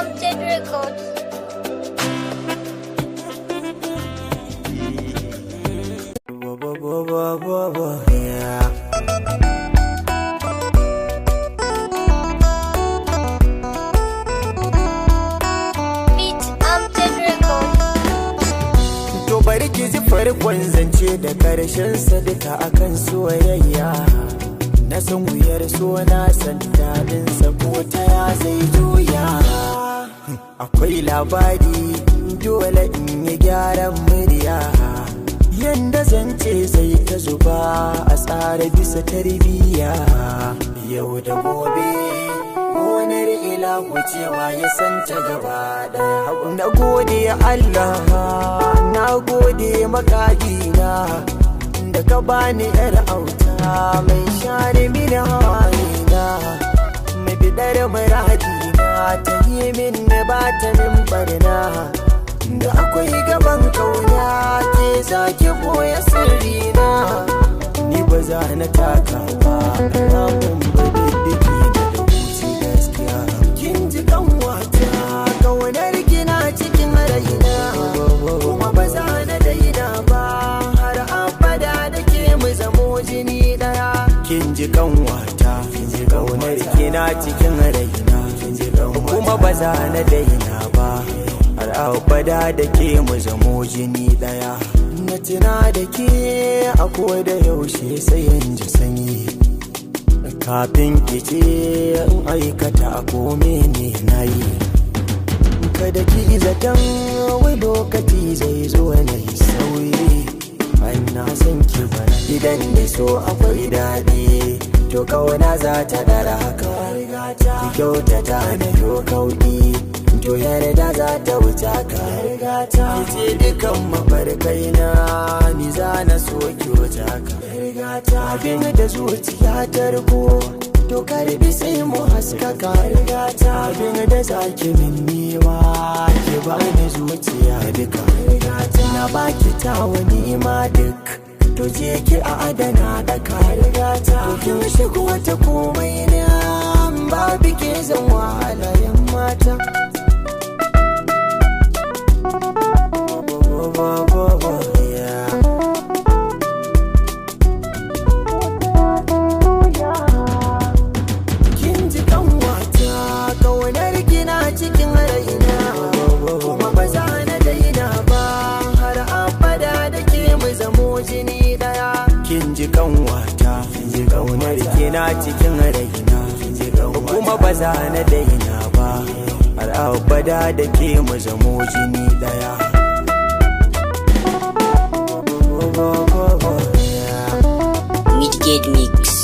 Amjad Records. Beat Amjad Records. To bari ki ji farkon zance da karshen sadaka akan soyayya. Na san wuyar so na san dadin sa ko ta ya zai juya. Akwai labari dole in yi gyaran murya. Yanda zance zai ta zuba a tsara bisa tarbiyya. Yau da gobe gonar ila wucewa ya san ta gaba daya. Na gode Allah, na gode makagina da ka bani yar auta mai share mini hawayena, mai bidar muradina ta yi min ba ta min barna. Da akwai gaban kauna ke zaki boye sirrina, ni ba za na taka ba ramun ba diddiki da wuce gaskiya. Kin ji kanwata kaunar gina cikin raina, kuma ba za na daina ba har abada da ke mu zamo jini daya. Kin ji kanwata kaunar gina cikin raina, kuma ba za na daina ba har abada da ke mu zamo jini daya. Na tuna da ke a koda yaushe sai in ji sanyi, kafin ki ce in aikata a kome ne na yi. Kada ki zaton wai lokaci zai zo na yi sauyi, an na san ki bana idan da so akwai daɗi, to kauna za ta dara haka. Ki kyautata na yo kauɗi, to yarda za ta wuce ka. Ki ce dukan mafarkai na ni za na so ki wuce ka. Abin da zuciya ta riko to karbi sai mu haskaka. Abin da zaki min nema ki bani zuciya duka. Na baki ta wani ma duk, to je ki a adana daka. To kin shigo ta komai na babu ke zan wahala yan mata. Kin ji kanwata kaunar gina cikin raina, kuma ba za na daina ba har abada da ke mu zamo jini daya. Kin ji kanwata kaunar gina cikin raina, kuma ba za na daina ba har abada da ke mu zamo jini daya. Midgate Mix.